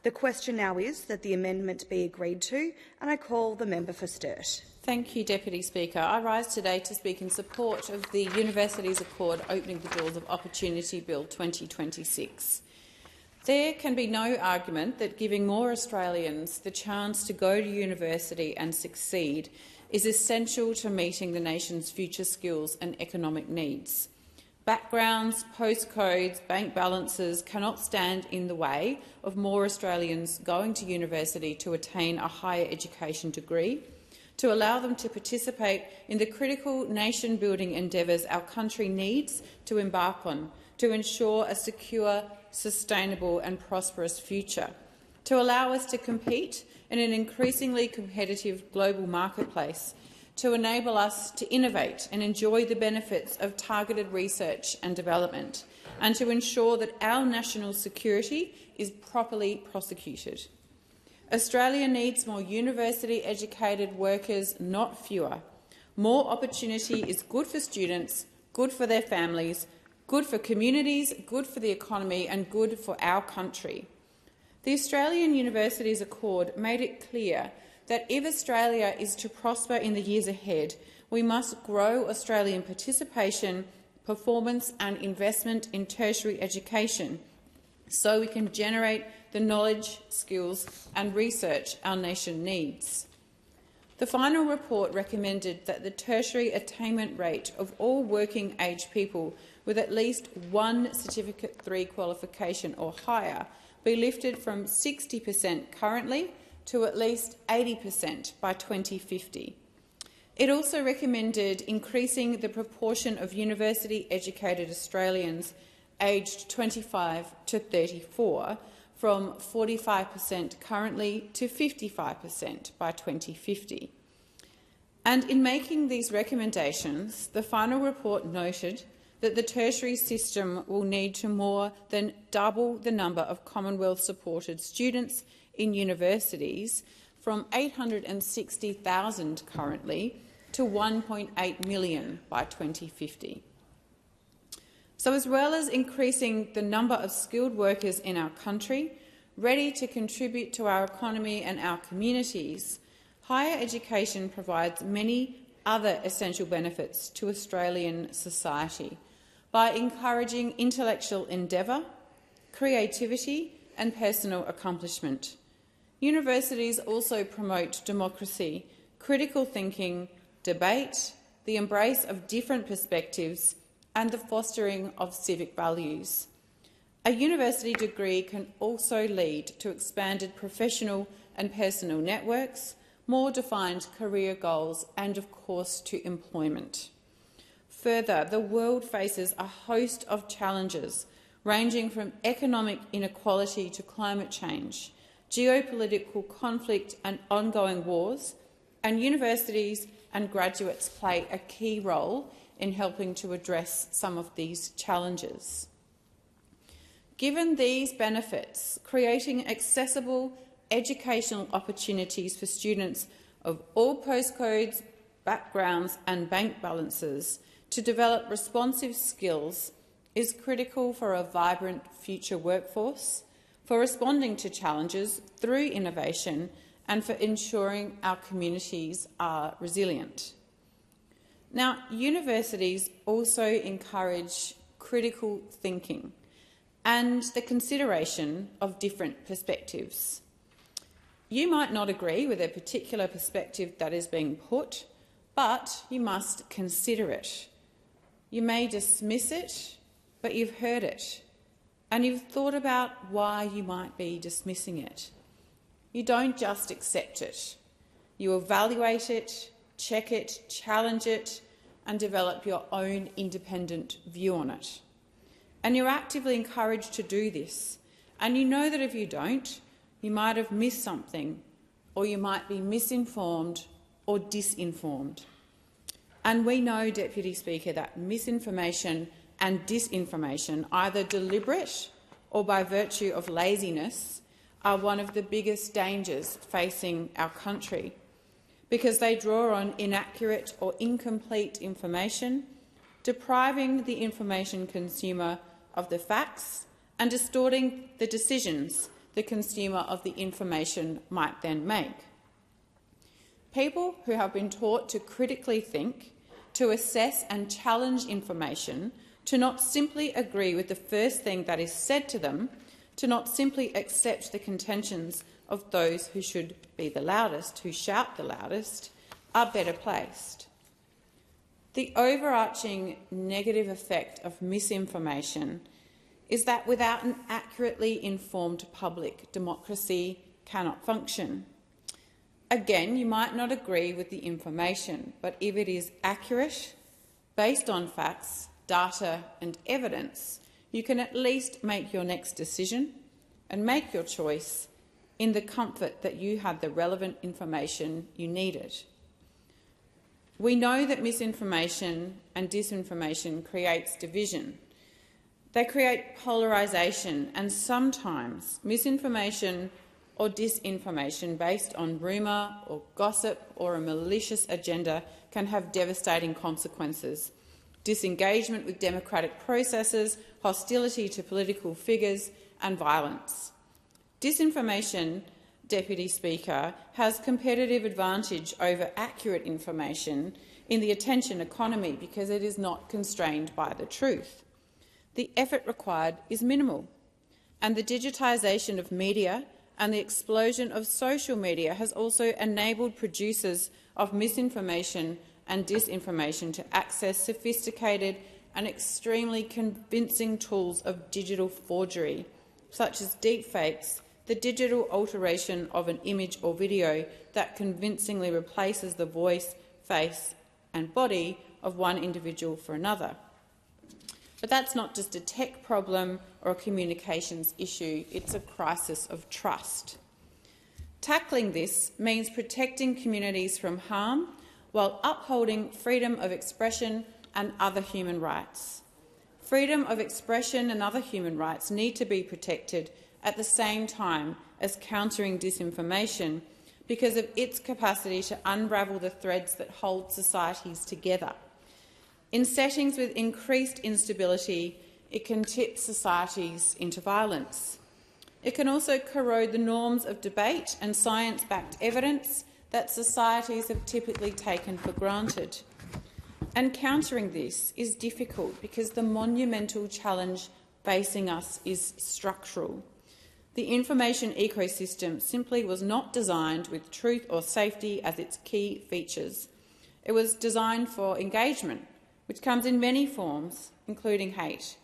The question now is that the amendment be agreed to, and I call the member for Sturt. Thank you, Deputy Speaker. I rise today to speak in support of the Universities Accord Opening the Doors of Opportunity Bill 2026. There can be no argument that giving more Australians the chance to go to university and succeed is essential to meeting the nation's future skills and economic needs. Backgrounds, postcodes, bank balances cannot stand in the way of more Australians going to university to attain a higher education degree, to allow them to participate in the critical nation-building endeavours our country needs to embark on, to ensure a secure, sustainable and prosperous future, to allow us to compete in an increasingly competitive global marketplace, to enable us to innovate and enjoy the benefits of targeted research and development, and to ensure that our national security is properly prosecuted. Australia needs more university-educated workers, not fewer. More opportunity is good for students, good for their families, good for communities, good for the economy and good for our country. The Australian Universities Accord made it clear that if Australia is to prosper in the years ahead, we must grow Australian participation, performance and investment in tertiary education so we can generate the knowledge, skills and research our nation needs. The final report recommended that the tertiary attainment rate of all working-age people with at least one Certificate 3 qualification or higher be lifted from 60% currently to at least 80% by 2050. It also recommended increasing the proportion of university-educated Australians aged 25 to 34 from 45% currently to 55% by 2050. And in making these recommendations, the final report noted that the tertiary system will need to more than double the number of Commonwealth-supported students in universities from 860,000 currently to 1.8 million by 2050. So, as well as increasing the number of skilled workers in our country, ready to contribute to our economy and our communities, higher education provides many other essential benefits to Australian society by encouraging intellectual endeavour, creativity and personal accomplishment. Universities also promote democracy, critical thinking, debate, the embrace of different perspectives and the fostering of civic values. A university degree can also lead to expanded professional and personal networks, more defined career goals and, of course, to employment. Further, the world faces a host of challenges ranging from economic inequality to climate change, geopolitical conflict and ongoing wars, and universities and graduates play a key role in helping to address some of these challenges. Given these benefits, creating accessible educational opportunities for students of all postcodes, backgrounds and bank balances to develop responsive skills is critical for a vibrant future workforce, for responding to challenges through innovation and for ensuring our communities are resilient. Now, universities also encourage critical thinking and the consideration of different perspectives. You might not agree with a particular perspective that is being put, but you must consider it. You may dismiss it, but you've heard it, and you've thought about why you might be dismissing it. You don't just accept it. You evaluate it, check it, challenge it, and develop your own independent view on it. And you're actively encouraged to do this. And you know that if you don't, you might have missed something, or you might be misinformed or disinformed. And we know, Deputy Speaker, that misinformation and disinformation, either deliberate or by virtue of laziness, are one of the biggest dangers facing our country, because they draw on inaccurate or incomplete information, depriving the information consumer of the facts and distorting the decisions the consumer of the information might then make. People who have been taught to critically think, to assess and challenge information, to not simply agree with the first thing that is said to them, to not simply accept the contentions of those who should be the loudest, who shout the loudest, are better placed. The overarching negative effect of misinformation is that without an accurately informed public, democracy cannot function. Again, you might not agree with the information, but if it is accurate, based on facts, data and evidence, you can at least make your next decision and make your choice in the comfort that you had the relevant information you needed. We know that misinformation and disinformation creates division. They create polarisation, and sometimes misinformation or disinformation based on rumour or gossip or a malicious agenda can have devastating consequences. Disengagement with democratic processes, hostility to political figures and violence. Disinformation, Deputy Speaker, has competitive advantage over accurate information in the attention economy because it is not constrained by the truth. The effort required is minimal, and the digitisation of media and the explosion of social media has also enabled producers of misinformation and disinformation to access sophisticated and extremely convincing tools of digital forgery, such as deepfakes, the digital alteration of an image or video that convincingly replaces the voice, face and body of one individual for another. But that's not just a tech problem or a communications issue, it's a crisis of trust. Tackling this means protecting communities from harm while upholding freedom of expression and other human rights. Freedom of expression and other human rights need to be protected at the same time as countering disinformation because of its capacity to unravel the threads that hold societies together. In settings with increased instability, it can tip societies into violence. It can also corrode the norms of debate and science-backed evidence that societies have typically taken for granted. And countering this is difficult because the monumental challenge facing us is structural. The information ecosystem simply was not designed with truth or safety as its key features. It was designed for engagement, which comes in many forms, including hate.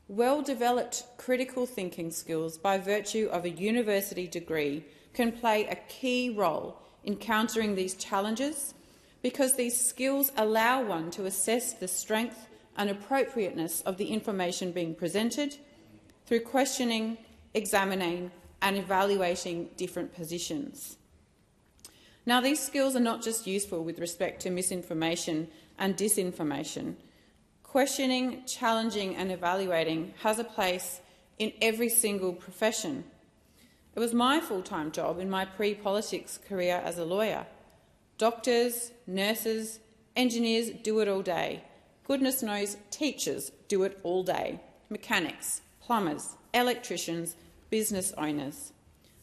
Well-developed critical thinking skills by virtue of a university degree can play a key role in countering these challenges because these skills allow one to assess the strength and appropriateness of the information being presented through questioning, examining and evaluating different positions. Now, these skills are not just useful with respect to misinformation and disinformation. Questioning, challenging and evaluating has a place in every single profession. It was my full-time job in my pre-politics career as a lawyer. Doctors, nurses, engineers do it all day. Goodness knows teachers do it all day. Mechanics, plumbers, electricians, business owners.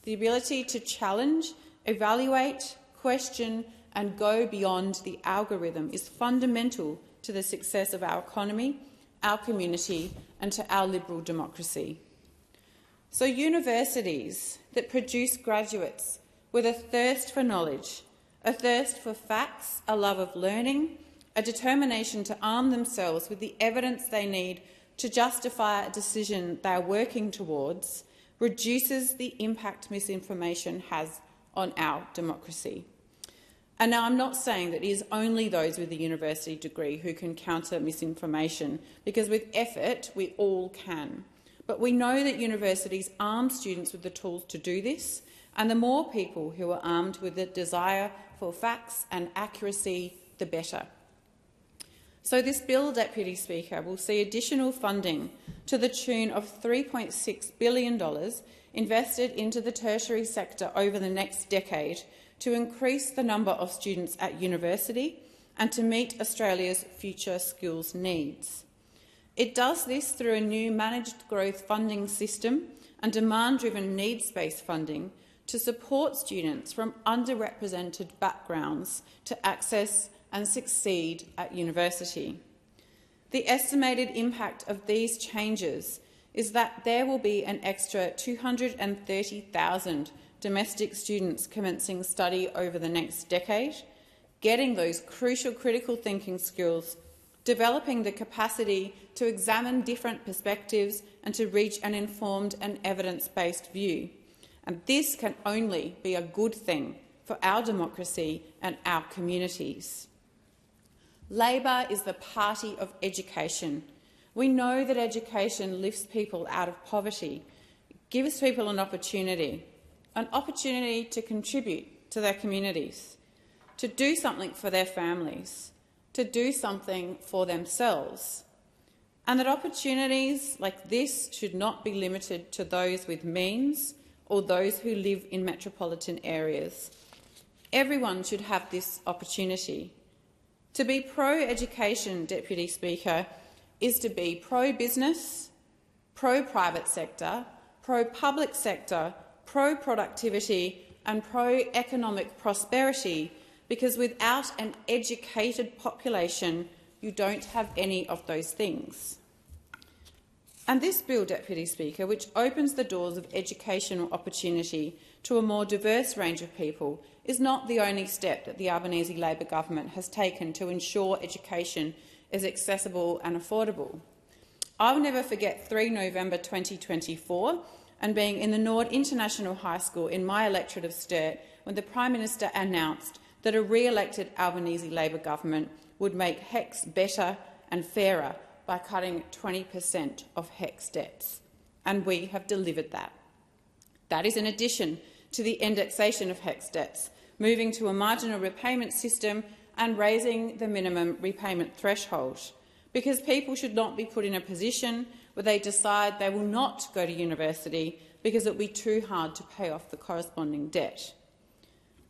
The ability to challenge, evaluate, question and go beyond the algorithm is fundamental to the success of our economy, our community and to our liberal democracy. So universities that produce graduates with a thirst for knowledge, a thirst for facts, a love of learning, a determination to arm themselves with the evidence they need to justify a decision they are working towards, reduces the impact misinformation has on our democracy. And now I'm not saying that it is only those with a university degree who can counter misinformation, because with effort we all can. But we know that universities arm students with the tools to do this, and the more people who are armed with the desire for facts and accuracy, the better. So this bill, Deputy Speaker, will see additional funding to the tune of $3.6 billion invested into the tertiary sector over the next decade to increase the number of students at university and to meet Australia's future skills needs. It does this through a new managed growth funding system and demand-driven needs-based funding to support students from underrepresented backgrounds to access and succeed at university. The estimated impact of these changes is that there will be an extra 230,000 domestic students commencing study over the next decade, getting those crucial critical thinking skills, developing the capacity to examine different perspectives and to reach an informed and evidence-based view. And this can only be a good thing for our democracy and our communities. Labor is the party of education. We know that education lifts people out of poverty, gives people an opportunity to contribute to their communities, to do something for their families, to do something for themselves, and that opportunities like this should not be limited to those with means or those who live in metropolitan areas. Everyone should have this opportunity. To be pro-education, Deputy Speaker, is to be pro-business, pro-private sector, pro-public sector, pro-productivity and pro-economic prosperity, because without an educated population, you don't have any of those things. And this bill, Deputy Speaker, which opens the doors of educational opportunity to a more diverse range of people, is not the only step that the Albanese Labor government has taken to ensure education is accessible and affordable. I'll never forget 3 November 2024 and being in the Nord International High School in my electorate of Sturt when the Prime Minister announced that a re-elected Albanese Labor government would make HECS better and fairer by cutting 20% of HECS debts. And we have delivered that. That is in addition to the indexation of HECS debts, moving to a marginal repayment system and raising the minimum repayment threshold, because people should not be put in a position where they decide they will not go to university because it will be too hard to pay off the corresponding debt.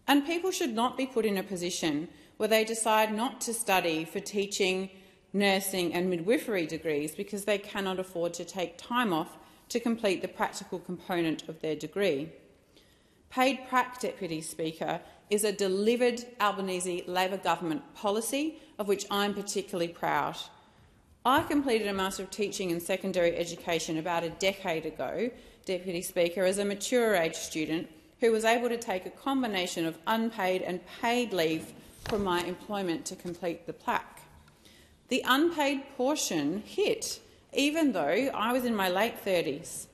And people should not be put in a position where they decide not to study for teaching, nursing and midwifery degrees because they cannot afford to take time off to complete the practical component of their degree. Paid prac, Deputy Speaker, is a delivered Albanese Labor government policy of which I'm particularly proud. I completed a Master of Teaching in Secondary Education about a decade ago, Deputy Speaker, as a mature age student who was able to take a combination of unpaid and paid leave from my employment to complete the plaque. The unpaid portion hit, even though I was in my late 30s.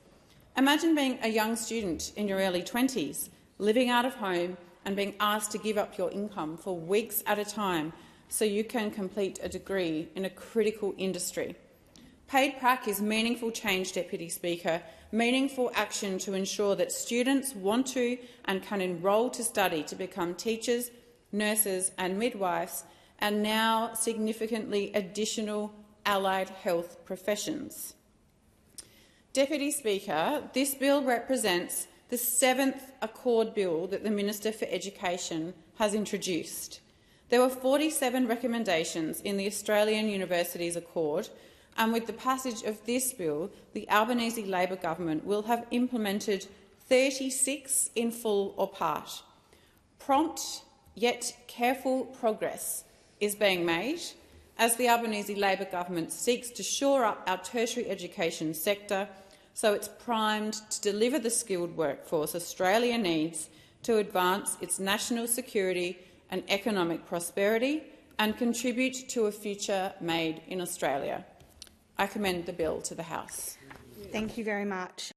Imagine being a young student in your early 20s, living out of home and being asked to give up your income for weeks at a time so you can complete a degree in a critical industry. Paid prac is meaningful change, Deputy Speaker, meaningful action to ensure that students want to and can enrol to study to become teachers, nurses and midwives, and now significantly additional allied health professions. Deputy Speaker, this bill represents the 7th Accord bill that the Minister for Education has introduced. There were 47 recommendations in the Australian Universities Accord, and with the passage of this bill, the Albanese Labor government will have implemented 36 in full or part. Prompt yet careful progress is being made as the Albanese Labor government seeks to shore up our tertiary education sector so it's primed to deliver the skilled workforce Australia needs to advance its national security and economic prosperity and contribute to a future made in Australia. I commend the bill to the House. Thank you very much.